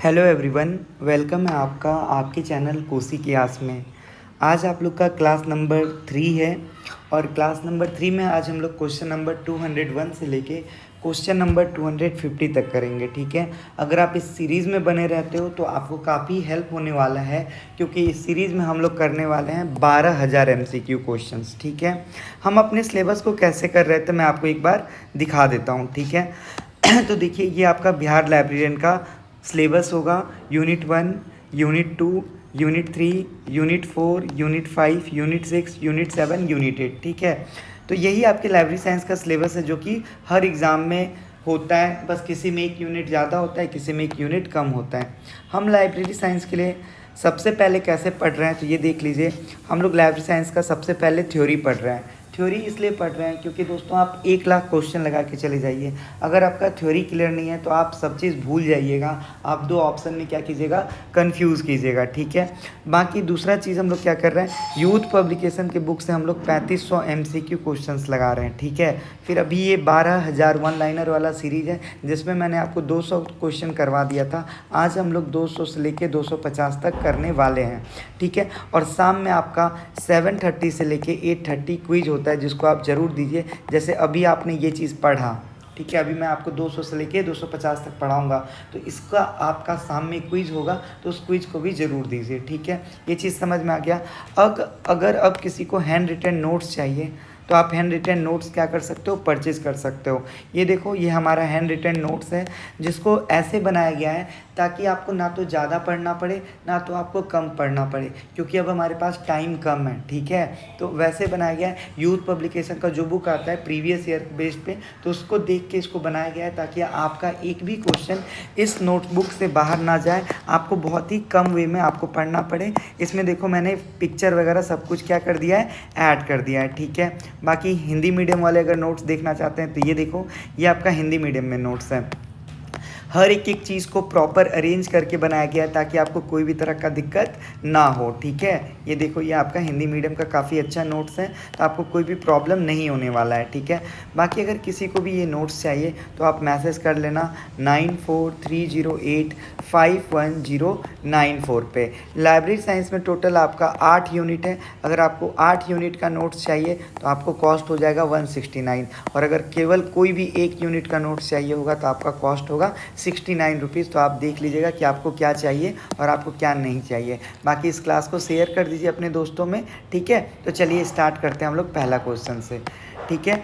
Hello everyone, welcome है आपका आपके चैनल कोसी क्लास में। आज आप लोग का क्लास नंबर 3 है और क्लास नंबर 3 में आज हम लोग क्वेश्चन नंबर 201 से लेके क्वेश्चन नंबर 250 तक करेंगे। ठीक है, अगर आप इस सीरीज़ में बने रहते हो तो आपको काफ़ी हेल्प होने वाला है, क्योंकि इस सीरीज़ में हम लोग करने वाले हैं 12,000 MCQ क्वेश्चंस। ठीक है, हम अपने सिलेबस को कैसे कर रहे थे मैं आपको एक बार दिखा देता हूँ। ठीक है तो देखिए, ये आपका बिहार लाइब्रेरियन का सिलेबस होगा। Unit 1, unit 2, unit 3, unit 4, unit 5, unit 6, unit 7, unit 8। ठीक है, तो यही आपके लाइब्रेरी साइंस का सिलेबस है, जो कि हर एग्ज़ाम में होता है। बस किसी में एक यूनिट ज़्यादा होता है, किसी में एक यूनिट कम होता है। हम लाइब्रेरी साइंस के लिए सबसे पहले कैसे पढ़ रहे हैं तो ये देख लीजिए। हम लोग लाइब्रेरी साइंस का सबसे पहले थ्योरी पढ़ रहे हैं। थ्योरी इसलिए पढ़ रहे हैं क्योंकि दोस्तों आप 1 लाख क्वेश्चन लगा के चले जाइए, अगर आपका थ्योरी क्लियर नहीं है तो आप सब चीज़ भूल जाइएगा। आप 2 ऑप्शन में क्या कीजिएगा, कंफ्यूज कीजिएगा। ठीक है, बाकी दूसरा चीज़ हम लोग क्या कर रहे हैं, यूथ पब्लिकेशन के बुक से हम लोग 3500 MCQ क्वेश्चंस लगा रहे हैं। ठीक है, फिर अभी ये 12,000 वन लाइनर वाला सीरीज़ है, जिसमें मैंने आपको 200 क्वेश्चन करवा दिया था। आज हम लोग 200 से लेके 250 तक करने वाले हैं। ठीक है, और शाम में आपका 7:30 से लेके 8:30 क्विज होता है, जिसको आप ज़रूर दीजिए। जैसे अभी आपने ये चीज़ पढ़ा, ठीक है, अभी मैं आपको 200 से लेके 250 तक पढ़ाऊंगा, तो इसका आपका शाम में क्विज होगा, तो उस क्विज को भी ज़रूर दीजिए। ठीक है, ये चीज़ समझ में आ गया। अगर अब किसी को हैंड रिटन नोट्स चाहिए तो आप हैंड रिटन नोट्स क्या कर सकते हो, परचेज कर सकते हो। ये देखो, ये हमारा हैंड रिटन नोट्स है, जिसको ऐसे बनाया गया है ताकि आपको ना तो ज़्यादा पढ़ना पड़े ना तो आपको कम पढ़ना पड़े, क्योंकि अब हमारे पास टाइम कम है। ठीक है, तो वैसे बनाया गया है। यूथ पब्लिकेशन का जो बुक आता है प्रीवियस ईयर बेस्ड पे, तो उसको देख के इसको बनाया गया है ताकि आपका एक भी क्वेश्चन इस नोटबुक से बाहर ना जाए, आपको बहुत ही कम वे में आपको पढ़ना पड़े। इसमें देखो, मैंने पिक्चर वगैरह सब कुछ क्या कर दिया है, ऐड कर दिया है। ठीक है, बाकी हिंदी मीडियम वाले अगर नोट्स देखना चाहते हैं तो ये देखो, ये आपका हिंदी मीडियम में नोट्स है। हर एक चीज़ को प्रॉपर अरेंज करके बनाया गया है ताकि आपको कोई भी तरह का दिक्कत ना हो। ठीक है, ये देखो, ये आपका हिंदी मीडियम का काफ़ी अच्छा नोट्स है, तो आपको कोई भी प्रॉब्लम नहीं होने वाला है। ठीक है, बाकी अगर किसी को भी ये नोट्स चाहिए तो आप मैसेज कर लेना 9430851094 पे। लाइब्रेरी साइंस में टोटल आपका 8 यूनिट है। अगर आपको 8 यूनिट का नोट्स चाहिए तो आपको कॉस्ट हो जाएगा 169, और अगर केवल कोई भी एक यूनिट का नोट्स चाहिए होगा तो आपका कॉस्ट होगा 69 रुपीज़। तो आप देख लीजिएगा कि आपको क्या चाहिए और आपको क्या नहीं चाहिए। बाकी इस क्लास को शेयर कर दीजिए अपने दोस्तों में। ठीक है, तो चलिए स्टार्ट करते हैं हम लोग पहला क्वेश्चन से। ठीक है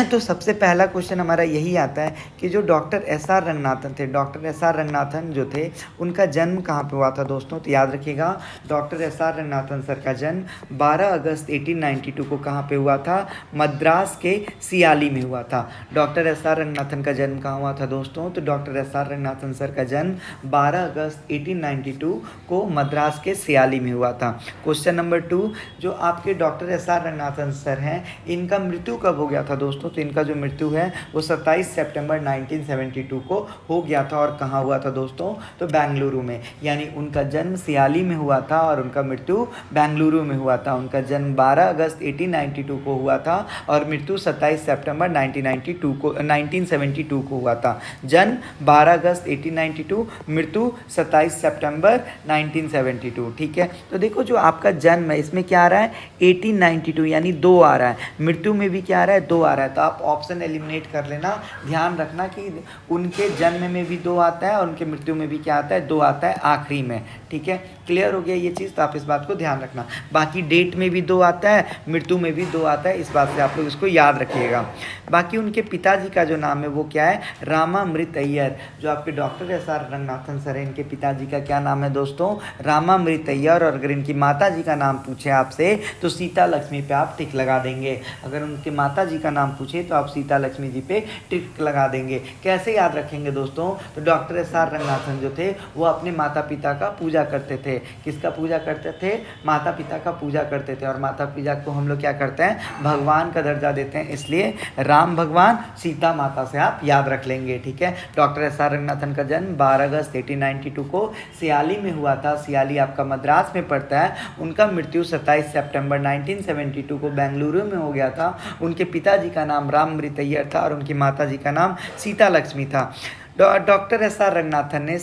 तो सबसे पहला क्वेश्चन हमारा यही आता है कि जो डॉक्टर SR रंगनाथन थे, डॉक्टर SR रंगनाथन जो थे, उनका जन्म कहाँ पे हुआ था दोस्तों। तो याद रखिएगा, डॉक्टर SR रंगनाथन सर का जन्म 12 अगस्त 1892 को कहाँ पे हुआ था, मद्रास के सियाली में हुआ था। डॉक्टर SR रंगनाथन का जन्म कहाँ हुआ था दोस्तों, तो डॉक्टर SR रंगनाथन सर का जन्म 12 अगस्त 1892 को मद्रास के सियाली में हुआ था। क्वेश्चन नंबर 2, जो आपके डॉक्टर SR रंगनाथन सर हैं, इनका मृत्यु कब हो गया था दोस्तों। तो इनका जो मृत्यु है वो 27 सितंबर 1972 को हो गया था। और कहाँ हुआ था दोस्तों, तो बेंगलुरु में। यानी उनका जन्म सियाली में हुआ था और उनका मृत्यु बेंगलुरु में हुआ था। उनका जन्म 12 अगस्त 1892 को हुआ था और मृत्यु 27 सितंबर 1972 को हुआ था। जन्म 12 अगस्त 1892, मृत्यु 27 सितंबर 1972। ठीक है, तो देखो, जो आपका जन्म है इसमें क्या आ रहा है, 1892, यानी 2 आ रहा है। मृत्यु में भी क्या आ रहा है, 2 आ रहा है। तो आप ऑप्शन एलिमिनेट कर लेना। ध्यान रखना कि उनके जन्म में भी 2 आता है और उनके मृत्यु में भी क्या आता है, 2 आता है आखिरी में। ठीक है, क्लियर हो गया ये चीज़, तो आप इस बात को ध्यान रखना। बाकी डेट में भी 2 आता है, मृत्यु में भी 2 आता है, इस बात से आप लोग इसको याद रखिएगा। बाकी उनके पिताजी का जो नाम है वो क्या है, रामामृत अय्यर। जो आपके डॉक्टर SR रंगनाथन सर है, इनके पिताजी का क्या नाम है दोस्तों, रामामृत अय्यर। और अगर इनकी माता जी का नाम पूछे आपसे तो सीता लक्ष्मी पे आप टिक लगा देंगे। अगर उनके माता जी का नाम पूछे तो आप सीता लक्ष्मी जी पे टिक लगा देंगे। कैसे याद रखेंगे दोस्तों, तो डॉक्टर SR रंगनाथन जो थे वो अपने माता पिता का पूजा करते थे। किसका पूजा करते थे, माता पिता का पूजा करते थे। और माता पिता को हम लोग क्या करते हैं, भगवान का दर्जा देते हैं, इसलिए राम भगवान सीता माता से आप याद रख लेंगे। ठीक है, डॉक्टर SR रंगनाथन का जन्म 12 अगस्त 1892 को सियाली में हुआ था। सियाली आपका मद्रास में पड़ता है। उनका मृत्यु 27 सितंबर 1972 को बेंगलुरु में हो गया था। उनके पिताजी का नाम रामामृत अय्यर था और उनकी माता जी का नाम सीता लक्ष्मी था। डॉक्टर एस आर रंगनाथन ने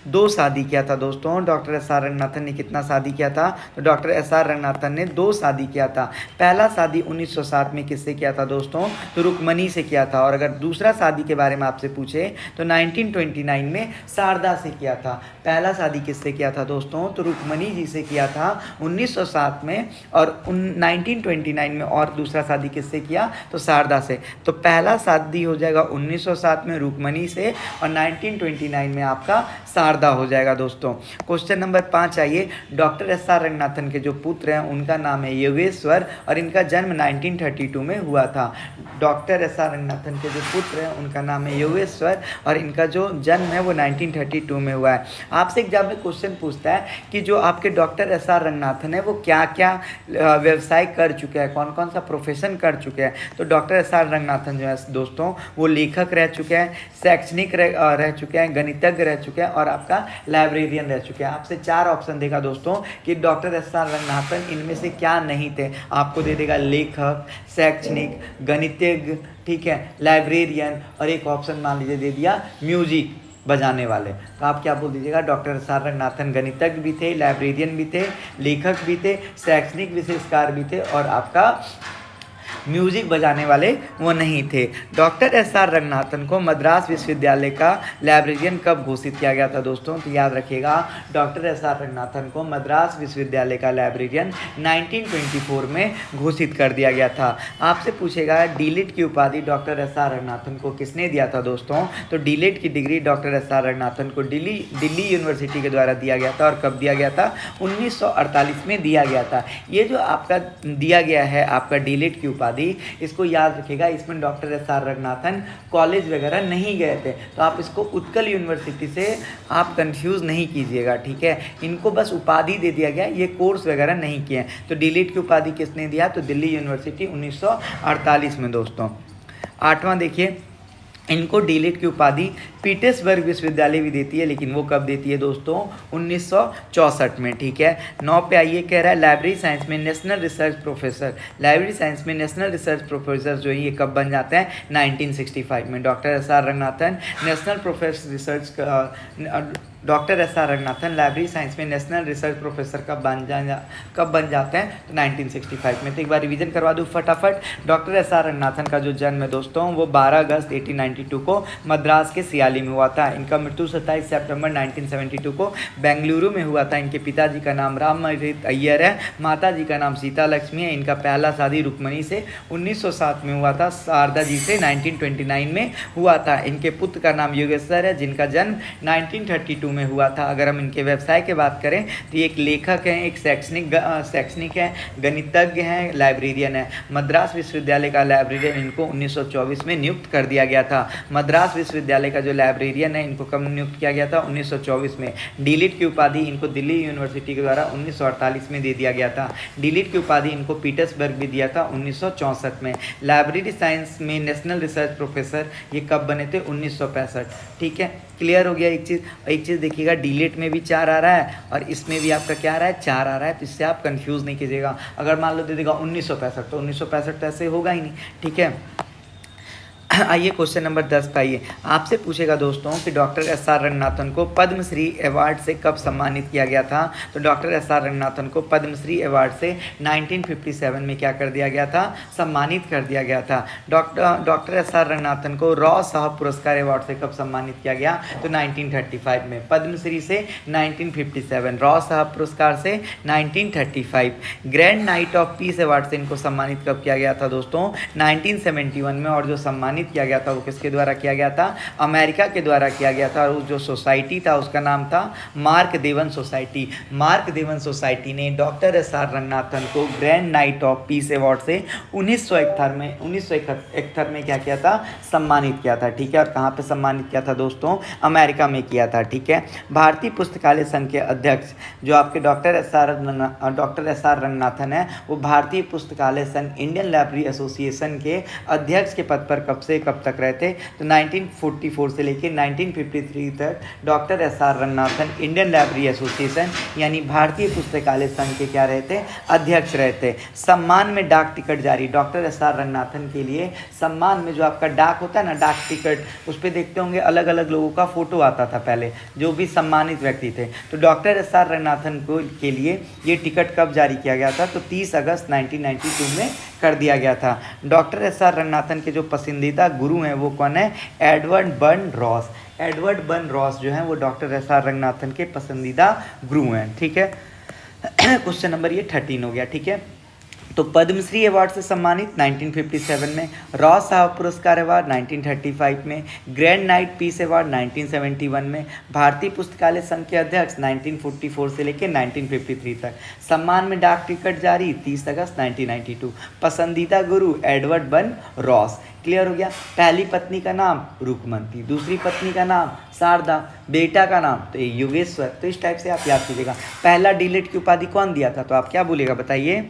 दो शादी किया था दोस्तों। डॉक्टर एस आर रंगनाथन ने कितना शादी किया था? तो डॉक्टर एस आर रंगनाथन ने 2 शादी किया था। पहला शादी 1907 में किससे किया था दोस्तों? तो रुक्मणी से किया था। और अगर दूसरा शादी के बारे में आपसे पूछे तो 1929 में शारदा से किया था। पहला शादी किससे किया था दोस्तों? तो रुक्मणी जी से किया था 1907 में, और 1929 में और दूसरा शादी किससे किया? तो शारदा से। तो पहला शादी हो जाएगा 1907 में रुक्मणी से, और 1929 में आपका शारदा हो जाएगा दोस्तों। क्वेश्चन नंबर 5 आइए। डॉक्टर एस आर रंगनाथन के जो पुत्र हैं उनका नाम है योगेश्वर, और इनका जन्म 1932 में हुआ था। डॉक्टर एस आर रंगनाथन के जो पुत्र हैं उनका नाम है योगेश्वर, और इनका जो जन्म है वो 1932 में हुआ है। आपसे एग्जाम में क्वेश्चन पूछता है कि जो आपके डॉक्टर एस आर रंगनाथन है वो क्या क्या व्यवसाय कर चुके हैं, कौन कौन सा प्रोफेशन कर चुके हैं। तो डॉक्टर एस आर रंगनाथन जो है दोस्तों वो लेखक रह चुके हैं, शैक्षणिक रह चुके हैं, गणितज्ञ रह चुके हैं, और आपका लाइब्रेरियन रह चुके हैं। आपसे 4 ऑप्शन देगा दोस्तों कि डॉक्टर एस आर रंगनाथन इनमें से क्या नहीं थे। आपको दे देगा लेखक, शैक्षणिक, गणितज्ञ, ठीक है, लाइब्रेरियन, और एक ऑप्शन मान लीजिए दे दिया म्यूजिक बजाने वाले। तो आप क्या बोल दीजिएगा? डॉक्टर एस आर रंगनाथन गणितज्ञ भी थे, लाइब्रेरियन भी थे, लेखक भी थे, शैक्षणिक विशेषकार भी थे, और आपका म्यूजिक बजाने वाले वो नहीं थे। डॉक्टर एस आर रंगनाथन को मद्रास विश्वविद्यालय का लाइब्रेरियन कब घोषित किया गया था दोस्तों? तो याद रखिएगा, डॉक्टर एस आर रंगनाथन को मद्रास विश्वविद्यालय का लाइब्रेरियन 1924 में घोषित कर दिया गया था। आपसे पूछेगा डीलिट की उपाधि डॉक्टर एस आर रंगनाथन को किसने दिया था दोस्तों? तो डीलिट की degree doctor S R Ranganathan को दिल्ली यूनिवर्सिटी के द्वारा दिया गया था। और कब दिया गया था? 1948 में दिया गया था। ये जो आपका दिया गया है आपका डीलिट की उपाधि, इसको याद रखिएगा, इसमें doctor S R Ranganathan college वगैरह नहीं गए थे, तो आप इसको उत्कल यूनिवर्सिटी से आप कंफ्यूज नहीं कीजिएगा, ठीक है। इनको बस उपाधि दे दिया गया, ये कोर्स वगैरह नहीं किए। तो डीलिट की उपाधि किसने दिया? तो दिल्ली यूनिवर्सिटी 1948 में दोस्तों। 8वां देखिए, इनको डीलिट की उपाधि पीटर्सबर्ग विश्वविद्यालय भी देती है, लेकिन वो कब देती है दोस्तों? 1964 में, ठीक है। 9 पे आइए, कह रहा है लाइब्रेरी साइंस में national research professor. Library science में नेशनल रिसर्च प्रोफेसर जो है ये कब बन जाते हैं? 1965 में। Doctor S R Ranganathan national professor research doctor S R Ranganathan library science में नेशनल रिसर्च प्रोफेसर कब बन जाते हैं? तो 1965 में। तो एक बार रिवीजन करवा दूँ फटाफट। डॉक्टर एस आर रंगनाथन का जो जन्म है दोस्तों वो 12 अगस्त 1892 को मद्रास के सियाली में हुआ था। इनका मृत्यु 27 सितंबर 1972 को बेंगलुरु में हुआ था। इनके पिताजी का नाम राममरित अय्यर है, माता जी का नाम सीता लक्ष्मी है। इनका पहला शादी रुक्मणी से 1907 में हुआ था, शारदा जी से 1929 में हुआ था। इनके पुत्र का नाम योगेश्वर है, जिनका जन्म 1932 में हुआ था। अगर हम इनके व्यवसाय की बात करें तो एक लेखक हैं, एक शैक्षणिक है, गणितज्ञ हैं, लाइब्रेरियन है। मद्रास विश्वविद्यालय का लाइब्रेरियन इनको 1924 में नियुक्त कर दिया गया था। मद्रास विश्वविद्यालय का जो लाइब्रेरियन है इनको कब नियुक्त किया गया था? 1924 में। डीलिट की उपाधि इनको दिल्ली यूनिवर्सिटी के द्वारा 1948 में दे दिया गया था। डीलिट की उपाधि इनको पीटर्सबर्ग भी दिया था 1964 में। लाइब्रेरी साइंस में नेशनल रिसर्च प्रोफेसर ये कब बने थे? 1965, ठीक है। क्लियर हो गया एक चीज़ देखिएगा, डीलिट में भी 4 आ रहा है और इसमें भी आपका क्या आ रहा है? 4 आ रहा है। तो इससे आप कंफ्यूज नहीं कीजिएगा। अगर मान लो दे देगा 1965 तो 1965 तो ऐसे होगा ही नहीं, ठीक है। आइए क्वेश्चन नंबर 10 पे आइए। आपसे पूछेगा दोस्तों कि डॉक्टर एस आर रंगनाथन को पद्मश्री अवार्ड से कब सम्मानित किया गया था? तो डॉक्टर एस आर रंगनाथन को पद्मश्री अवार्ड से 1957 में क्या कर दिया गया था? सम्मानित कर दिया गया था। डॉक्टर एस आर रंगनाथन को राव साहब पुरस्कार अवार्ड से कब सम्मानित किया गया? तो 1935 में। पद्मश्री से 1957, राव साहब पुरस्कार से 1935। Grand night of peace award से इनको सम्मानित कब किया गया था दोस्तों? 1971 में। और जो सम्मानित किया गया था वो किसके द्वारा किया गया था? अमेरिका के द्वारा किया गया था। और उस जो सोसाइटी था उसका नाम था मार्क देवन सोसाइटी। मार्क देवन सोसाइटी ने डॉक्टर एस आर रंगनाथन को grand night of peace award से 1971 में क्या किया था? सम्मानित किया था, ठीक है। और कहाँ पे सम्मानित किया था दोस्तों? अमेरिका में किया था, ठीक है। भारतीय पुस्तकालय संघ के अध्यक्ष जो आपके डॉक्टर एस आर रंगनाथन है वो भारतीय पुस्तकालय संघ इंडियन लाइब्रेरी एसोसिएशन के अध्यक्ष के पद पर कब से से कब तक रहे थे? तो 1944 से लेके 1953 तक doctor SR. Ranganathan Indian library association यानी भारतीय पुस्तकालय संघ के क्या रहे थे? अध्यक्ष रहे थे। सम्मान में डाक टिकट जारी, डॉक्टर एस.आर. रंगनाथन के लिए सम्मान में जो आपका डाक होता है ना, डाक टिकट, उस पर देखते होंगे अलग अलग लोगों का फोटो आता था पहले, जो भी सम्मानित व्यक्ति थे। तो डॉक्टर एस.आर. रंगनाथन को के लिए ये टिकट कब जारी किया गया था? तो 30 अगस्त 1992 में कर दिया गया था। Doctor SR. रंगनाथन के जो पसंदीदा गुरु हैं वो कौन है? Edward burn Ross. Edward burn Ross जो हैं वो डॉक्टर एस.आर. रंगनाथन के पसंदीदा गुरु हैं। ठीक है, क्वेश्चन नंबर ये 13 हो गया। ठीक है, तो पद्मश्री अवार्ड से सम्मानित 1957 में, रॉस साहब पुरस्कार अवार्ड 1935 में, ग्रैंड नाइट पीस अवार्ड 1971 में, भारतीय पुस्तकालय संघ के अध्यक्ष 1944 से लेकर 1953 तक, सम्मान में डाक टिकट जारी 30 अगस्त 1992, पसंदीदा गुरु एडवर्ड बर्न रॉस। क्लियर हो गया? पहली पत्नी का नाम रुकमती, दूसरी पत्नी का नाम शारदा, बेटा का नाम तो योगेश्वर। तो इस टाइप से आप याद कीजिएगा। पहला डीलिट की उपाधि कौन दिया था? तो आप क्या बोलिएगा बताइए?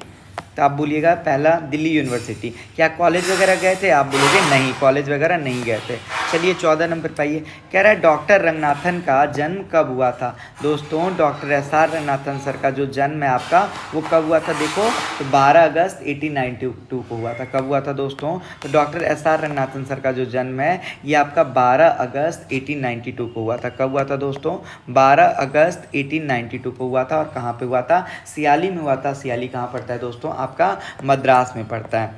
तो आप बोलिएगा पहला दिल्ली यूनिवर्सिटी। क्या कॉलेज वगैरह गए थे? आप बोलोगे नहीं, कॉलेज वगैरह नहीं गए थे। चलिए 14 नंबर पाइए। कह रहा है डॉक्टर रंगनाथन का जन्म कब हुआ था? दोस्तों डॉक्टर एस.आर. रंगनाथन सर का जो जन्म है आपका वो कब हुआ था? देखो, तो 12 अगस्त 1892 को हुआ था। कब हुआ था दोस्तों? तो डॉक्टर एस.आर. रंगनाथन सर का जो जन्म है ये आपका 12 अगस्त 1892 को हुआ था। कब हुआ था दोस्तों? 12 अगस्त 1892 को हुआ था। और कहाँ पे हुआ था? सियाली में हुआ था। सियाली कहाँ पड़ता है दोस्तों? आपका मद्रास में पड़ता है।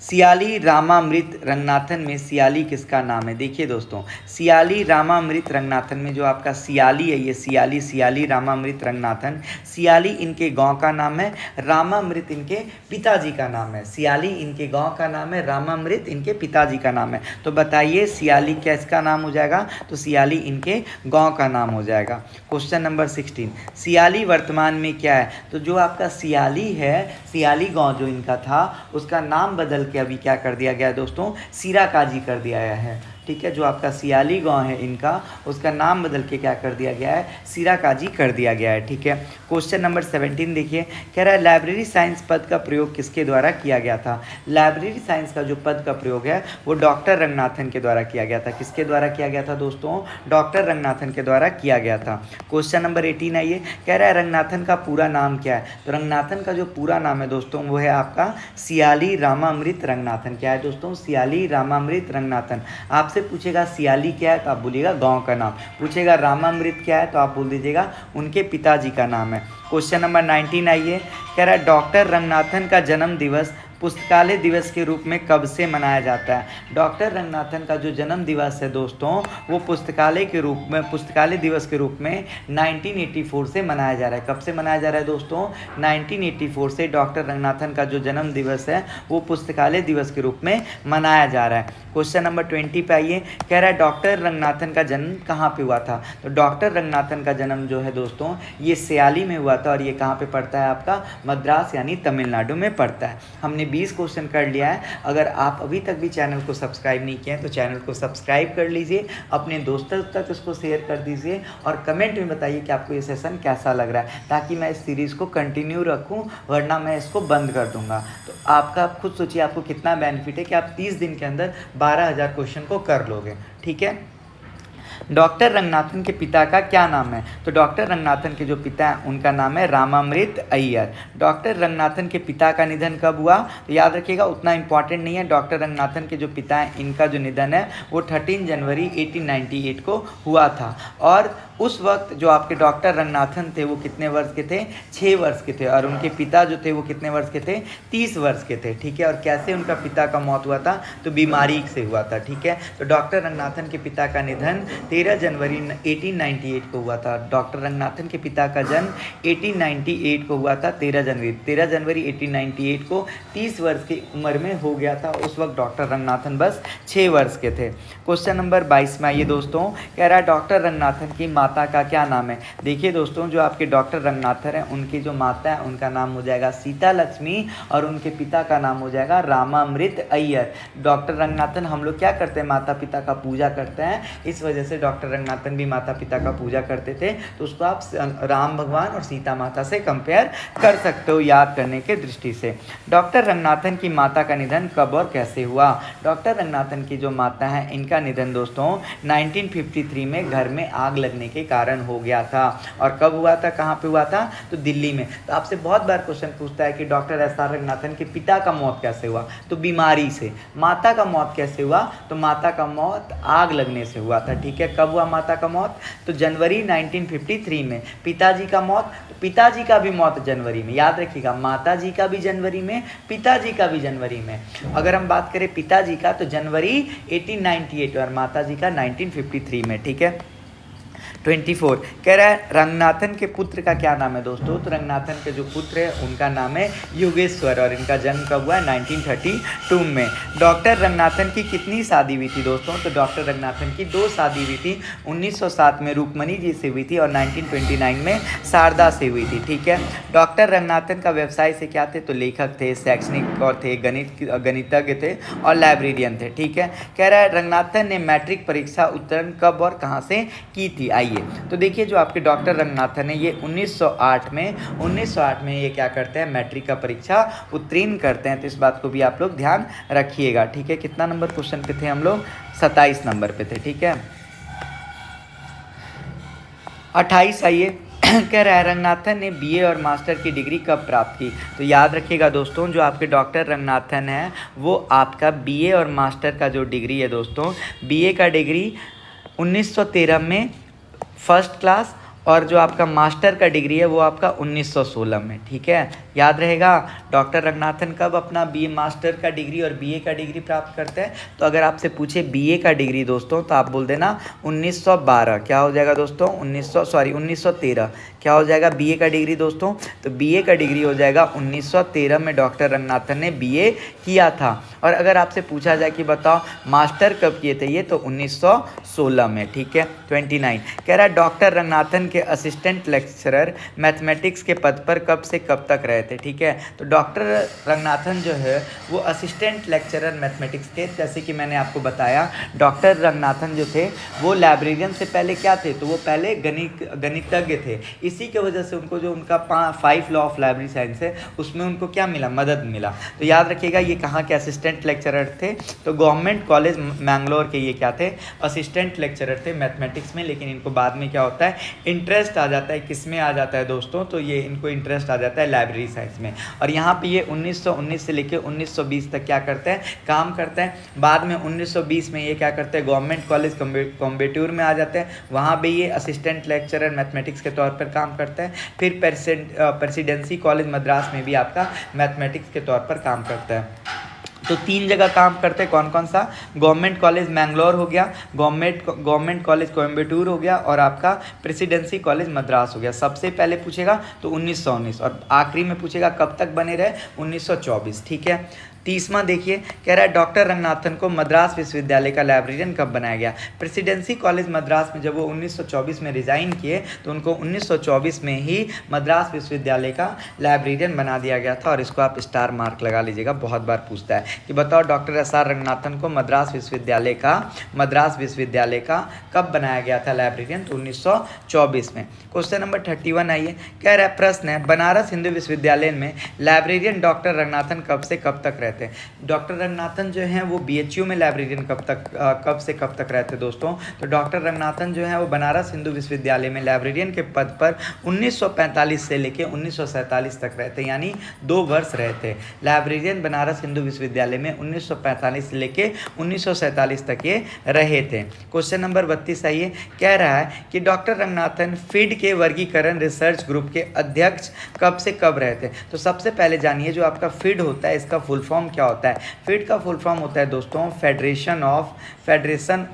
सियाली रामामृत रंगनाथन में सियाली किसका नाम है? देखिए दोस्तों, सियाली रामामृत रंगनाथन में जो आपका सियाली है, ये सियाली रामामृत रंगनाथन, सियाली इनके गांव का नाम है, रामामृत इनके पिताजी का नाम है। सियाली इनके गांव का नाम है, रामामृत इनके पिताजी का नाम है। तो बताइए सियाली किसका नाम हो जाएगा? तो सियाली इनके गाँव का नाम हो जाएगा। क्वेश्चन नंबर 16, सियाली वर्तमान में क्या है? तो जो आपका सियाली है, सियाली गाँव जो इनका था उसका नाम बदल के अभी क्या कर दिया गया है दोस्तों? सिराकाजी कर दिया गया है। ठीक है, जो आपका सियाली गांव है इनका, उसका नाम बदल के क्या कर दिया गया है? सिराकाजी कर दिया गया है। ठीक है, क्वेश्चन नंबर 17 देखिए। कह रहा है लाइब्रेरी साइंस पद का प्रयोग किसके द्वारा किया गया था? लाइब्रेरी साइंस का जो पद का प्रयोग है वो डॉक्टर रंगनाथन के द्वारा किया गया था। किसके द्वारा किया गया था दोस्तों? डॉक्टर रंगनाथन के द्वारा किया गया था। क्वेश्चन नंबर 18 आइए। कह रहा है रंगनाथन का पूरा नाम क्या है? तो रंगनाथन का जो पूरा नाम है दोस्तों वो है आपका सियाली रामामृत रंगनाथन। क्या है दोस्तों? सियाली रामामृत रंगनाथन। आप से पूछेगा सियाली क्या है तो आप बोलिएगा गांव का नाम, पूछेगा रामामृत क्या है तो आप बोल दीजिएगा उनके पिताजी का नाम है। क्वेश्चन नंबर 19 आइए। कह रहा है डॉक्टर रंगनाथन का जन्म दिवस पुस्तकालय दिवस के रूप में कब से मनाया जाता है? डॉक्टर रंगनाथन का जो जन्म दिवस है दोस्तों वो पुस्तकालय दिवस के रूप में 1984 से मनाया जा रहा है। कब से मनाया जा रहा है दोस्तों? 1984 से डॉक्टर रंगनाथन का जो जन्म दिवस है वो पुस्तकालय दिवस के रूप में मनाया जा रहा है। क्वेश्चन नंबर 20 पे आइए। कह रहा है डॉक्टर रंगनाथन का जन्म कहाँ पे हुआ था? तो डॉक्टर रंगनाथन का जन्म जो है दोस्तों ये सियाली में हुआ था। और ये कहाँ पे पड़ता है? आपका मद्रास यानी तमिलनाडु में पड़ता है। हमने 20 क्वेश्चन कर लिया है। अगर आप अभी तक भी चैनल को सब्सक्राइब नहीं किए हैं तो चैनल को सब्सक्राइब कर लीजिए, अपने दोस्तों तक इसको शेयर कर दीजिए और कमेंट में बताइए कि आपको ये सेशन कैसा लग रहा है, ताकि मैं इस सीरीज़ को कंटिन्यू रखूं, वरना मैं इसको बंद कर दूंगा। तो आपका खुद सोचिए आपको कितना बेनिफिट है कि आप 30 दिन के अंदर 12,000 क्वेश्चन को कर लोगे। ठीक है, डॉक्टर रंगनाथन के पिता का क्या नाम है? तो डॉक्टर रंगनाथन के जो पिता हैं उनका नाम है रामामृत अय्यर। डॉक्टर रंगनाथन के पिता का निधन कब हुआ? तो याद रखिएगा उतना इम्पॉर्टेंट नहीं है। डॉक्टर रंगनाथन के जो पिता हैं इनका जो निधन है वो 13 जनवरी 1898 को हुआ था। और उस वक्त जो आपके डॉक्टर रंगनाथन थे वो कितने वर्ष के थे? 6 वर्ष के थे। और उनके पिता जो थे वो कितने वर्ष के थे? 30 वर्ष के थे। ठीक है, और कैसे उनका पिता का मौत हुआ था? तो बीमारी से हुआ था। ठीक है, तो डॉक्टर रंगनाथन के पिता का निधन 13 जनवरी 1898 को हुआ था। डॉक्टर रंगनाथन के पिता का जन्म 1898 को हुआ था 13 जनवरी 1898 को 30 वर्ष की उम्र में हो गया था। उस वक्त डॉक्टर रंगनाथन बस 6 वर्ष के थे। क्वेश्चन नंबर 22 में आइए दोस्तों। कह रहा है डॉक्टर रंगनाथन की माता का क्या नाम है? देखिए दोस्तों जो आपके डॉक्टर रंगनाथन हैं उनकी जो माता है उनका नाम हो जाएगा सीता लक्ष्मी और उनके पिता का नाम हो जाएगा रामामृत अय्यर। डॉक्टर रंगनाथन हम लोग क्या करते हैं? माता पिता का पूजा करते हैं, इस वजह से जैसे डॉक्टर रंगनाथन भी माता पिता का पूजा करते थे, तो उसको आप राम भगवान और सीता माता से कंपेयर कर सकते हो याद करने के दृष्टि से। डॉक्टर रंगनाथन की माता का निधन कब और कैसे हुआ? डॉक्टर रंगनाथन की जो माता है, इनका निधन दोस्तों 1953 में घर में आग लगने के कारण हो गया था। और कब हुआ था, कहाँ पे हुआ था? तो दिल्ली में। तो आपसे बहुत बार क्वेश्चन पूछता है कि डॉक्टर एस.आर. रंगनाथन के पिता का मौत कैसे हुआ? तो बीमारी से। माता का मौत कैसे हुआ? तो माता का मौत आग लगने से हुआ था। ठीक है, कब हुआ माता का मौत? तो जनवरी 1953 में। पिताजी का मौत, तो पिताजी का भी मौत जनवरी में। याद रखिएगा, माता जी का भी जनवरी में, पिताजी का भी जनवरी में। अगर हम बात करें पिताजी का तो जनवरी 1898 और माता जी का 1953 में। ठीक है, 24 कह रहा है रंगनाथन के पुत्र का क्या नाम है दोस्तों? तो रंगनाथन के जो पुत्र है उनका नाम है योगेश्वर और इनका जन्म कब हुआ है? 1932 में। डॉक्टर रंगनाथन की कितनी शादी हुई थी दोस्तों? तो डॉक्टर रंगनाथन की 2 शादी हुई थी। 1907 में रुक्मणी जी से हुई थी और 1929 में शारदा से हुई थी। ठीक है, डॉक्टर रंगनाथन का व्यवसाय से क्या थे? तो लेखक थे, शैक्षणिक और थे, गणितज्ञ थे और लाइब्रेरियन थे। ठीक है, कह रहा है रंगनाथन ने मैट्रिक परीक्षा उत्तीर्ण कब और कहाँ से की थी? आइए तो देखिए, जो आपके डॉक्टर रंगनाथन है ये 1908 में ये क्या करते हैं? मैट्रिक का परीक्षा उत्तीर्ण करते हैं। तो इस बात को भी आप लोग ध्यान रखिएगा। ठीक है, कितना नंबर क्वेश्चन पे थे हम लोग? 27 नंबर पे थे। ठीक है, 28 आइए कह रहा है रंगनाथन ने बीए और मास्टर की डिग्री कब प्राप्त की? तो याद रखिएगा दोस्तों, जो आपके डॉक्टर रंगनाथन है वो आपका बीए और मास्टर का जो डिग्री है दोस्तों, बीए का डिग्री 1913 में फर्स्ट क्लास और जो आपका मास्टर का डिग्री है वो आपका 1916 में। ठीक है, याद रहेगा। डॉक्टर रंगनाथन कब अपना बीए मास्टर का डिग्री और बीए का डिग्री प्राप्त करते हैं? तो अगर आपसे पूछे बीए का डिग्री दोस्तों तो आप बोल देना 1912। क्या हो जाएगा दोस्तों? 1913। क्या हो जाएगा बीए का डिग्री दोस्तों? तो बीए का डिग्री हो जाएगा 1913 में डॉक्टर रंगनाथन ने बीए किया था। और अगर आपसे पूछा जाए कि बताओ मास्टर कब किए थे ये, तो 1916 में। ठीक है, 29 कह रहा है डॉक्टर रंगनाथन के असिस्टेंट लेक्चरर मैथमेटिक्स के पद पर कब से कब तक रहे थे? ठीक है, तो डॉक्टर रंगनाथन जो है वो असिस्टेंट लेक्चरर मैथमेटिक्स थे। जैसे कि मैंने आपको बताया, डॉक्टर रंगनाथन जो थे वो लाइब्रेरियन से पहले क्या थे? तो वो पहले गणितज्ञ थे। इसी के वजह से उनको जो उनका 5 लॉ ऑफ लाइब्रेरी साइंस है उसमें उनको क्या मिला? मदद मिला। तो याद रखिएगा ये कहाँ के असिस्टेंट लेक्चरर थे? तो गवर्नमेंट कॉलेज मैंगलोर के ये क्या थे? असिस्टेंट लेक्चरर थे मैथमेटिक्स में। लेकिन इनको बाद में क्या होता है? इंटरेस्ट आ जाता है। किस में आ जाता है दोस्तों? तो ये इनको इंटरेस्ट आ जाता है लाइब्रेरी साइंस में। और यहाँ पे ये 1919 से लेकर 1920 तक क्या करते हैं? काम करते हैं। बाद में 1920 में ये क्या करते हैं? गवर्नमेंट कॉलेज कोयम्बटूर में आ जाते हैं। वहाँ भी ये असिस्टेंट लेक्चरर मैथमेटिक्स के तौर पर काम करते हैं। फिर प्रेसिडेंसी कॉलेज मद्रास में भी आपका मैथमेटिक्स के तौर पर काम करता है। तो 3 जगह काम करते हैं। कौन कौन सा? गवर्नमेंट कॉलेज मैंगलोर हो गया, गवर्नमेंट कॉलेज कोयम्बटूर हो गया और आपका प्रेसिडेंसी कॉलेज मद्रास हो गया। सबसे पहले पूछेगा तो 1919 और आखिरी में पूछेगा कब तक बने रहे? 1924। ठीक है, 30वां देखिए, कह रहा है डॉक्टर रंगनाथन को मद्रास विश्वविद्यालय का लाइब्रेरियन कब बनाया गया? प्रेसिडेंसी कॉलेज मद्रास में जब वो 1924 में रिज़ाइन किए तो उनको 1924 में ही मद्रास विश्वविद्यालय का लाइब्रेरियन बना दिया गया था। और इसको आप स्टार मार्क लगा लीजिएगा, बहुत बार पूछता है कि बताओ डॉक्टर एस.आर. रंगनाथन को मद्रास विश्वविद्यालय का कब बनाया गया था लाइब्रेरियन? तो 1924 में। क्वेश्चन नंबर 31 आइए, कह रहा है प्रश्न है बनारस हिंदू विश्वविद्यालय में लाइब्रेरियन डॉक्टर रंगनाथन कब से कब तक रहते हैं? डॉक्टर रंगनाथन जो हैं वो बीएचयू में लाइब्रेरियन कब से कब तक रहते दोस्तों? तो डॉक्टर रंगनाथन जो है वो बनारस हिंदू विश्वविद्यालय में लाइब्रेरियन के पद पर 1945 से लेकर 1947 तक रहते, यानी 2 वर्ष रहते। लाइब्रेरियन बनारस हिंदू विश्वविद्यालय में 1945 से लेकर 1947 तक ये रहे थे। क्वेश्चन नंबर 32 आइए, कह रहा है कि डॉक्टर रंगनाथन फीड के वर्गीकरण रिसर्च ग्रुप के अध्यक्ष कब से कब रहे थे? तो सबसे पहले जानिए जो आपका फीड होता है इसका फुल फॉर्म क्या होता है? फीड का फुल फॉर्म होता है दोस्तों फेडरेशन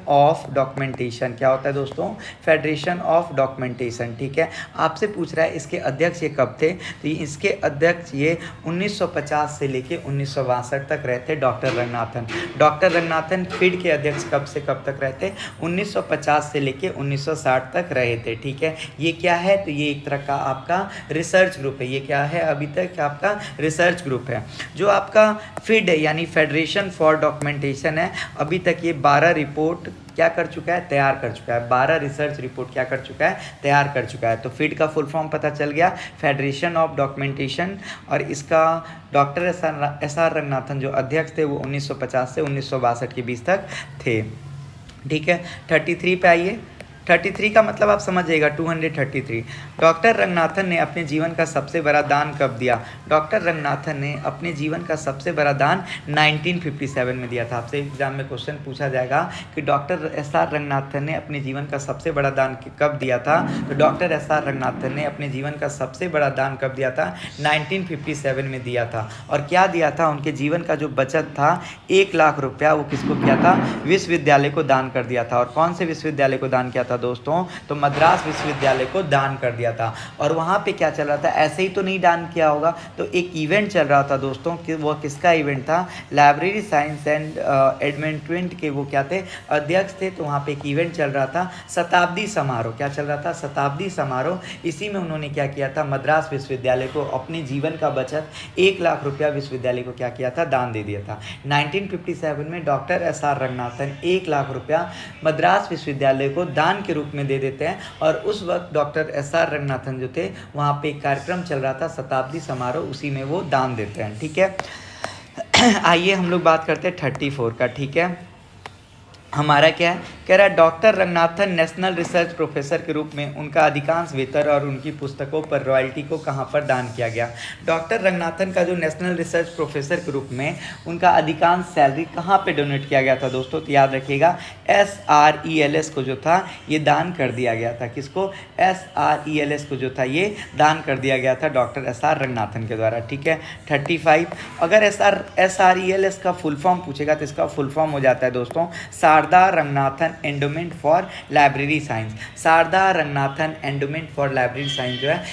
ऑफ डॉक्यूमेंटेशन। क्या होता है दोस्तों? Federation of documentation. ठीक है, आपसे पूछ रहा है इसके अध्यक्ष ये कब थे? तो इसके अध्यक्ष ये 1950 से लेके 1962 तक रहते doctor Ranganathan. Doctor Ranganathan feed के अध्यक्ष कब से कब तक रहते? 1950 से लेके 1960 तक रहे थे। ठीक है, ये क्या है? तो ये एक तरह का आपका रिसर्च ग्रुप है। ये क्या है? अभी तक आपका रिसर्च ग्रुप है। जो आपका फीड है यानी फेडरेशन फॉर डॉक्यूमेंटेशन है, अभी तक ये 12 रिपोर्ट क्या कर चुका है, तैयार कर चुका है। 12 रिसर्च रिपोर्ट क्या कर चुका है, तैयार कर चुका है। तो फीड का फुल फॉर्म पता चल गया, फेडरेशन ऑफ डॉक्यूमेंटेशन, और इसका डॉक्टर एस आर रंगनाथन जो अध्यक्ष थे वो 1950 से 1962 के बीच तक थे। ठीक है, 33 पे आइए। 33 का मतलब आप समझिएगा, 233। डॉक्टर रंगनाथन ने अपने जीवन का सबसे बड़ा दान कब दिया? डॉक्टर रंगनाथन ने अपने जीवन का सबसे बड़ा दान 1957 में दिया था। आपसे एग्जाम में क्वेश्चन पूछा जाएगा कि डॉक्टर एस आर रंगनाथन ने अपने जीवन का सबसे बड़ा दान कब दिया था? तो डॉक्टर एस आर रंगनाथन ने अपने जीवन का सबसे बड़ा दान कब दिया था? 1957 में दिया था। और क्या दिया था? उनके जीवन का जो बचत था 1 लाख रुपया, वो किसको किया था? विश्वविद्यालय को दान कर दिया था। और कौन से विश्वविद्यालय को दान किया था दोस्तों? तो मद्रास विश्वविद्यालय को दान कर दिया था। और वहाँ पे क्या चल रहा था? ऐसे ही तो नहीं दान किया होगा, तो एक इवेंट चल रहा था दोस्तों। कि वो किसका इवेंट था? लाइब्रेरी साइंस एंड एडमेंटमेंट के वो क्या थे? अध्यक्ष थे। तो वहाँ पे एक इवेंट चल रहा था, शताब्दी समारोह। क्या चल रहा था? शताब्दी समारोह। इसी में उन्होंने क्या किया था? मद्रास विश्वविद्यालय को अपने जीवन का बचत 1 लाख रुपया विश्वविद्यालय को क्या किया था? दान दे दिया था। 1957 में doctor S R Ranganathan 1 lakh रुपया मद्रास विश्वविद्यालय को दान के रूप में दे देते हैं। और उस वक्त डॉक्टर एस आर रंगनाथन जो थे, वहाँ पे एक कार्यक्रम चल रहा था शताब्दी समारोह, उसी में वो दान देते हैं। ठीक है, आइए हम लोग बात करते हैं 34 का। ठीक है, हमारा क्या है? कह रहा है doctor Ranganathan national research professor के रूप में उनका अधिकांश वेतन और उनकी पुस्तकों पर रॉयल्टी को कहाँ पर दान किया गया? डॉक्टर रंगनाथन का जो नेशनल रिसर्च प्रोफेसर के रूप में उनका अधिकांश सैलरी कहाँ पे डोनेट किया गया था दोस्तों? तो याद रखिएगा, SRELS को जो था ये दान कर दिया गया था। किसको? SRELS को जो था ये दान कर दिया गया था डॉक्टर SR रंगनाथन के द्वारा। ठीक है, 35। अगर SRELS का फुल फॉर्म पूछेगा तो इसका फुल फॉर्म हो जाता है दोस्तों Sarada Ranganathan endowment for library science. Sarada Ranganathan endowment for library science जो है,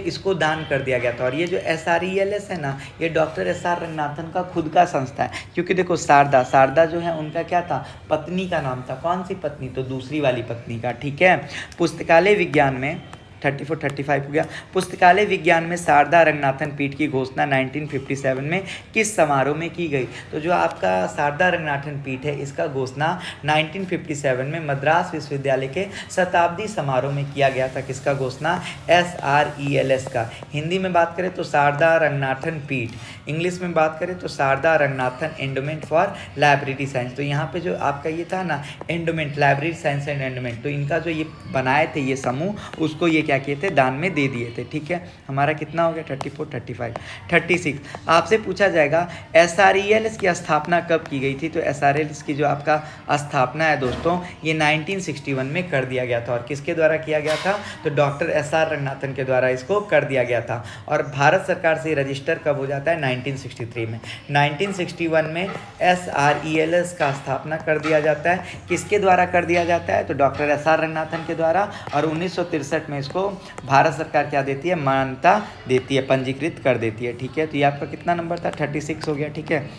इसको दान कर दिया गया था। और ये जो SRELS है ना, ये डॉक्टर SR रंगनाथन का खुद का संस्था है। क्योंकि देखो शारदा जो है उनका क्या था? पत्नी का नाम था। कौन सी पत्नी? तो दूसरी वाली पत्नी का। ठीक है, पुस्तकालय विज्ञान में 34 35 हो गया। पुस्तकालय विज्ञान में शारदा रंगनाथन पीठ की घोषणा 1957 में किस समारोह में की गई? तो जो आपका शारदा रंगनाथन पीठ है, इसका घोषणा 1957 में मद्रास विश्वविद्यालय के शताब्दी समारोह में किया गया था। किसका घोषणा? SRELS का। हिंदी में बात करें तो शारदा रंगनाथन पीठ, इंग्लिश में बात करें तो Sarada Ranganathan endowment for library science. तो यहाँ पे जो आपका ये था ना, endowment, library science and endowment, तो इनका जो ये बनाए थे ये समूह, उसको ये क्या किए थे? दान में दे दिए थे। ठीक है, हमारा कितना हो गया? 34 35 36। आपसे पूछा जाएगा SRELS की स्थापना कब की गई थी? तो SRELS की जो आपका स्थापना है दोस्तों, ये 1961 में कर दिया गया था। और किसके द्वारा किया गया था? तो डॉक्टर SR रंगनाथन के द्वारा इसको कर दिया गया था। और भारत सरकार से रजिस्टर कब हो जाता है? 1963 में। 1961 में SRELS का स्थापना कर दिया जाता है। किसके द्वारा कर दिया जाता है? तो डॉक्टर SR रंगनाथन के द्वारा। और 1963 में इसको भारत सरकार क्या देती है? मान्यता देती है, पंजीकृत कर देती है। ठीक है, तो ये आपका कितना नंबर था? 36 हो गया। ठीक है,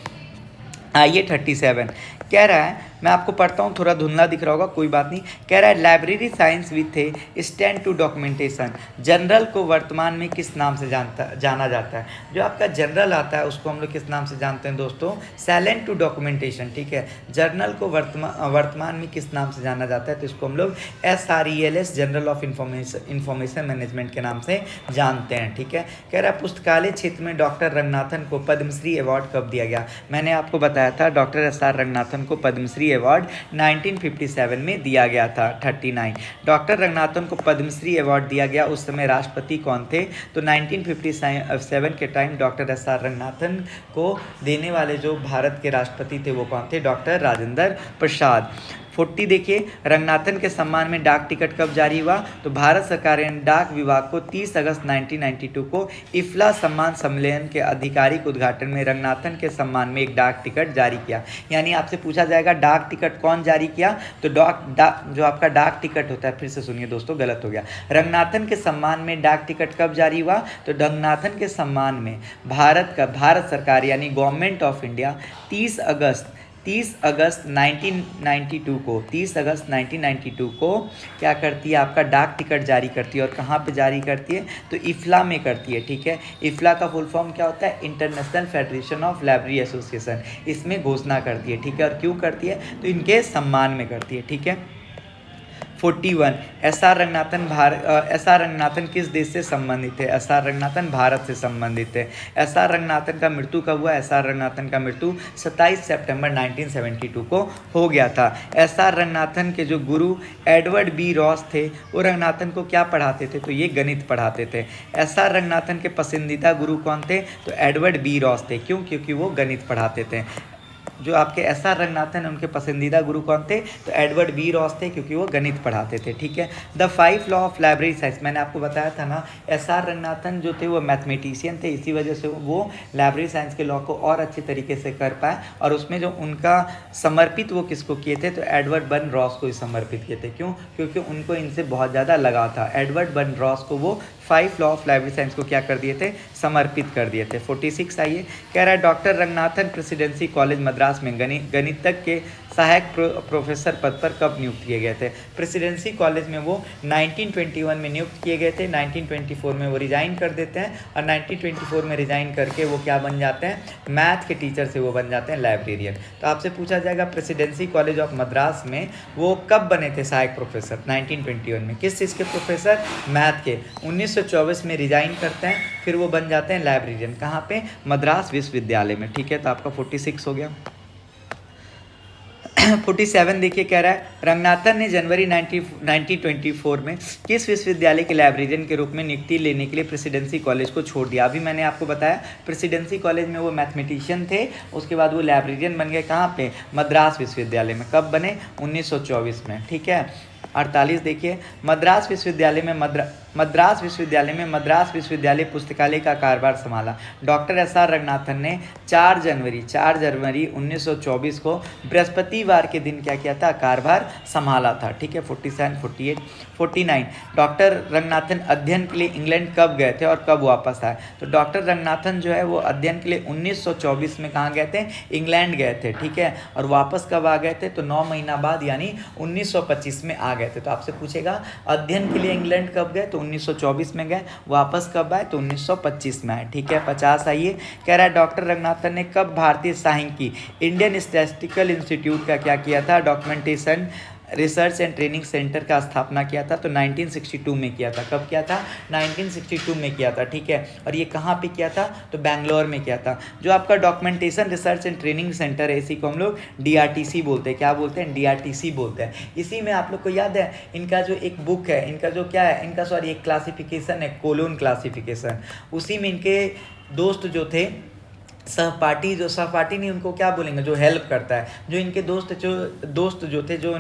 आइए 37 कह रहा है, मैं आपको पढ़ता हूँ, थोड़ा धुंधला दिख रहा होगा, कोई बात नहीं। कह रहा है library science with a stand to documentation. Journal को वर्तमान में किस नाम से जाना जाता है? जो आपका जनरल आता है उसको हम लोग किस नाम से जानते हैं दोस्तों? Slant to documentation. ठीक है, जर्नल को वर्तमान में किस नाम से जाना जाता है? तो इसको हम लोग SRELS general of information management के नाम से जानते हैं। ठीक है, कह रहा है पुस्तकालय क्षेत्र में डॉक्टर रंगनाथन को पद्मश्री अवार्ड कब दिया गया? मैंने आपको बताया था डॉक्टर SR रंगनाथन को पद्मश्री अवार्ड 1957 में दिया गया था। 39 डॉक्टर रंगनाथन को पद्मश्री अवार्ड दिया गया, उस समय राष्ट्रपति कौन थे? तो 1957 के टाइम डॉक्टर SR रंगनाथन को देने वाले जो भारत के राष्ट्रपति थे वो कौन थे? डॉक्टर राजेंद्र प्रसाद। 40 देखिए, रंगनाथन के सम्मान में डाक टिकट कब जारी हुआ? तो भारत सरकार ने डाक विभाग को 30 अगस्त 1992 को इफ्ला सम्मान सम्मेलन के आधिकारिक उद्घाटन में रंगनाथन के सम्मान में एक डाक टिकट जारी किया। यानी आपसे पूछा जाएगा डाक टिकट कौन जारी किया? तो जो आपका डाक टिकट होता है, फिर से सुनिए दोस्तों, गलत हो गया। रंगनाथन के सम्मान में डाक टिकट कब जारी हुआ? तो रंगनाथन के सम्मान में भारत सरकार यानी गवर्नमेंट ऑफ इंडिया 30 अगस्त 30 अगस्त 1992 को 30 अगस्त 1992 को क्या करती है, आपका डाक टिकट जारी करती है। और कहाँ पे जारी करती है, तो इफ्ला में करती है। ठीक है, इफ्ला का फुल फॉर्म क्या होता है, international federation of library association. इसमें घोषणा करती है। ठीक है, और क्यों करती है, तो इनके सम्मान में करती है। ठीक है, 41 एस आर रंगनाथन किस देश से संबंधित है, एस आर रंगनाथन भारत से संबंधित है। एस आर रंगनाथन का मृत्यु कब हुआ, एस आर रंगनाथन का मृत्यु 27 सितंबर 1972 को हो गया था। एस आर रंगनाथन के जो गुरु एडवर्ड बी रॉस थे, वो रंगनाथन को क्या पढ़ाते थे, तो ये गणित पढ़ाते थे। एस आर रंगनाथन के पसंदीदा गुरु कौन थे, तो एडवर्ड बी रॉस थे। क्यों, क्योंकि वो गणित पढ़ाते थे। जो आपके एस आर रंगनाथन उनके पसंदीदा गुरु कौन थे, तो एडवर्ड बी रॉस थे, क्योंकि वो गणित पढ़ाते थे। ठीक है, the 5 law of library science, मैंने आपको बताया था ना, एस आर रंगनाथन जो थे वो मैथमेटिशियन थे, इसी वजह से वो लाइब्रेरी साइंस के लॉ को और अच्छे तरीके से कर पाए। और उसमें जो उनका समर्पित वो किसको किए थे, तो एडवर्ड बर्न रॉस को ही समर्पित किए थे। क्यों, क्योंकि उनको इनसे बहुत ज़्यादा लगाव था। एडवर्ड बर्न रॉस को वो 5 लॉ ऑफ लाइब्रेरी साइंस को क्या कर दिए थे, समर्पित कर दिए थे। 46 आइए, कह रहा है doctor Ranganathan presidency college Madras में गणितज्ञ के सहायक प्रोफेसर पद पर कब नियुक्त किए गए थे। प्रेसिडेंसी कॉलेज में वो 1921 में नियुक्त किए गए थे। 1924 में वो रिजाइन कर देते हैं, और 1924 में रिजाइन करके वो क्या बन जाते हैं, मैथ के टीचर से वो बन जाते हैं लाइब्रेरियन। तो आपसे पूछा जाएगा प्रेसिडेंसी कॉलेज ऑफ मद्रास में वो कब बने थे सहायक प्रोफेसर, 1921 में। किस चीज़ के प्रोफेसर, मैथ के। 1924 में रिजाइन करते हैं, फिर वो बन जाते हैं लाइब्रेरियन। कहाँ पे, मद्रास विश्वविद्यालय में। ठीक है, तो आपका 46 हो गया। 47 देखिए, कह रहा है रंगनाथन ने जनवरी 1924 में किस विश्वविद्यालय के लाइब्रेरियन के रूप में नियुक्ति लेने के लिए प्रेसिडेंसी कॉलेज को छोड़ दिया। अभी मैंने आपको बताया प्रेसिडेंसी कॉलेज में वो मैथमेटिशियन थे, उसके बाद वो लाइब्रेरियन बन गए। कहाँ पे, मद्रास विश्वविद्यालय में। कब बने, 1924 में। ठीक है, 48 देखिए, मद्रास विश्वविद्यालय में मद्रास विश्वविद्यालय पुस्तकालय का कार्यभार संभाला। डॉक्टर एस आर रंगनाथन ने 4 जनवरी 1924 को बृहस्पतिवार के दिन क्या किया था, कार्यभार संभाला था। ठीक है, 47, 48, 49 डॉक्टर रंगनाथन अध्ययन के लिए इंग्लैंड कब गए थे और कब वापस आए। तो डॉक्टर रंगनाथन जो है वो अध्ययन के लिए 1924 में कहाँ गए थे, इंग्लैंड गए थे। ठीक है, और वापस कब आ गए थे, तो 9 महीना बाद यानी 1925 में आ गए थे। तो आपसे पूछेगा अध्ययन के लिए इंग्लैंड कब गए, तो 1924 में गए। वापस कब आए, तो 1925 में आए। ठीक है, 50 आइए, कह रहा है डॉक्टर रंगनाथन ने कब भारतीय सांख्यिकी इंडियन स्टैटिस्टिकल इंस्टीट्यूट का क्या किया था, documentation research and training centre का स्थापना किया था। तो 1962 में किया था। कब किया था, 1962 में किया था। ठीक है, और ये कहाँ पे किया था, तो बेंगलोर में किया था। जो आपका documentation research and training centre है, इसी को हम लोग DRTC बोलते हैं। क्या बोलते हैं, DRTC बोलते हैं। इसी में आप लोग को याद है इनका जो एक बुक है, इनका जो क्या है, इनका सॉरी एक क्लासिफिकेशन है, कोलोन क्लासिफिकेशन। उसी में इनके दोस्त जो थे, सहपाठी, जो सहपाठी नहीं उनको क्या बोलेंगे, जो हेल्प करता है, जो इनके दोस्त जो थे, जो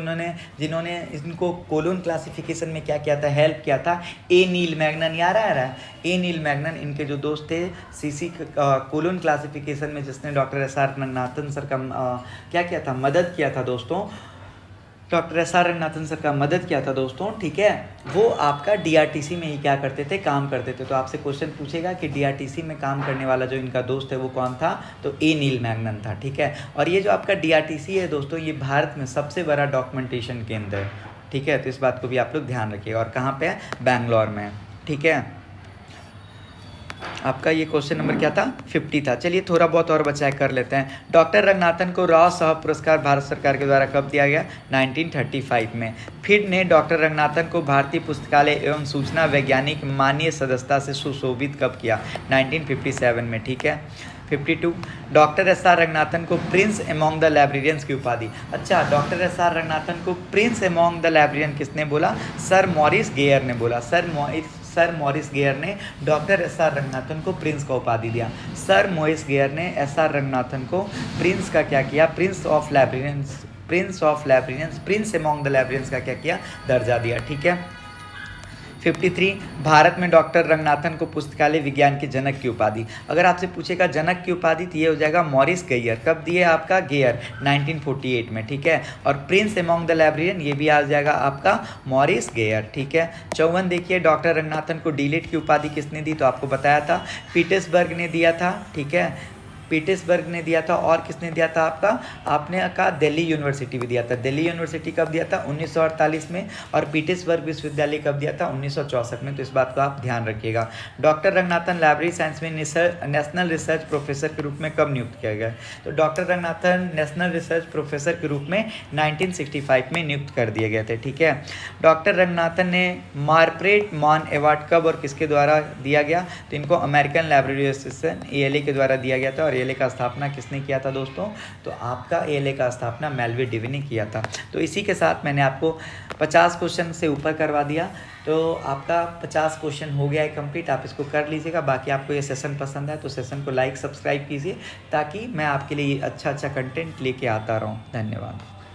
जिन्होंने इनको कोलोन क्लासिफिकेशन में क्या किया था, हेल्प किया था, ए नील मैग्नन। याद आ रहा है, ए नील मैग्नन इनके जो दोस्त थे CC कोलोन क्लासिफिकेशन में, जिसने doctor S R Ranganathan sir का क्या किया था, मदद किया था दोस्तों। Doctor S R Ranganathan sir का मदद किया था दोस्तों। ठीक है, वो आपका DRTC में ही क्या करते थे, काम करते थे। तो आपसे क्वेश्चन पूछेगा कि DRTC में काम करने वाला जो इनका दोस्त है वो कौन था, तो ए नील मैग्नन था। ठीक है, और ये जो आपका DRTC है दोस्तों, ये भारत में सबसे बड़ा डॉक्यूमेंटेशन केंद्र है। ठीक है, तो इस बात को भी आप लोग ध्यान रखिएगा। और कहाँ पे है, बैंगलोर में। ठीक है, आपका ये क्वेश्चन नंबर क्या था, 50 था। चलिए थोड़ा बहुत और बचाए कर लेते हैं। डॉक्टर रंगनाथन को राव साहब पुरस्कार भारत सरकार के द्वारा कब दिया गया, 1935 में। फिर ने डॉक्टर रंगनाथन को भारतीय पुस्तकालय एवं सूचना वैज्ञानिक माननीय सदस्यता से सुशोभित कब किया, 1957 में। ठीक है, 52 डॉक्टर एस आर रंगनाथन को प्रिंस एमोंग द लाइब्रेरियंस की उपाधि। अच्छा, डॉक्टर एस आर रंगनाथन को प्रिंस एमोंग द लाइब्रेरियन किसने बोला, सर मॉरिस गेयर ने बोला। सर मॉरिस गेयर ने डॉक्टर एस आर रंगनाथन को प्रिंस का उपाधि दिया। सर मॉरिस गेयर ने एस आर रंगनाथन को प्रिंस का क्या किया, प्रिंस एमोंग द लाइब्रेरियंस का क्या किया, दर्जा दिया। ठीक है, 53 भारत में डॉक्टर रंगनाथन को पुस्तकालय विज्ञान के जनक की उपाधि। अगर आपसे पूछेगा जनक की उपाधि, तो ये हो जाएगा मॉरिस गेयर। कब दिए आपका, गेयर 1948 में। ठीक है, और प्रिंस एमोंग द लाइब्रेरियन ये भी आ जाएगा आपका मॉरिस गेयर। ठीक है, 54 देखिए, डॉक्टर रंगनाथन को डीलिट की उपाधि किसने दी, तो आपको बताया था पीटर्सबर्ग ने दिया था। ठीक है, पीटर्सबर्ग ने दिया था, और किसने दिया था आपका, आपने कहा दिल्ली यूनिवर्सिटी भी दिया था। दिल्ली यूनिवर्सिटी कब दिया था, 1948 में, और पीटर्सबर्ग विश्वविद्यालय कब दिया था, 1964 में। तो इस बात को आप ध्यान रखिएगा। डॉक्टर रंगनाथन लाइब्रेरी साइंस में नेशनल रिसर्च प्रोफेसर के रूप में कब नियुक्त किया गया? तो doctor Ranganathan national research professor के रूप में 1965 में नियुक्त कर दिए गए थे। ठीक है। डॉक्टर रंगनाथन ने मार्परेट मान अवार्ड कब और किसके द्वारा दिया गया? तो इनको अमेरिकन लाइब्रेरी एसोसिएशन ALA के द्वारा दिया गया था। और ALA का स्थापना किसने किया था दोस्तों? तो आपका ALA का स्थापना मेलविल डेवी ने किया था। तो इसी के साथ मैंने आपको 50 क्वेश्चन से ऊपर करवा दिया। तो आपका 50 क्वेश्चन हो गया है कंप्लीट। आप इसको कर लीजिएगा। बाकी आपको ये सेशन पसंद है तो सेशन को लाइक सब्सक्राइब कीजिए, ताकि मैं आपके लिए अच्छा कंटेंट लेके आता रहूँ। धन्यवाद।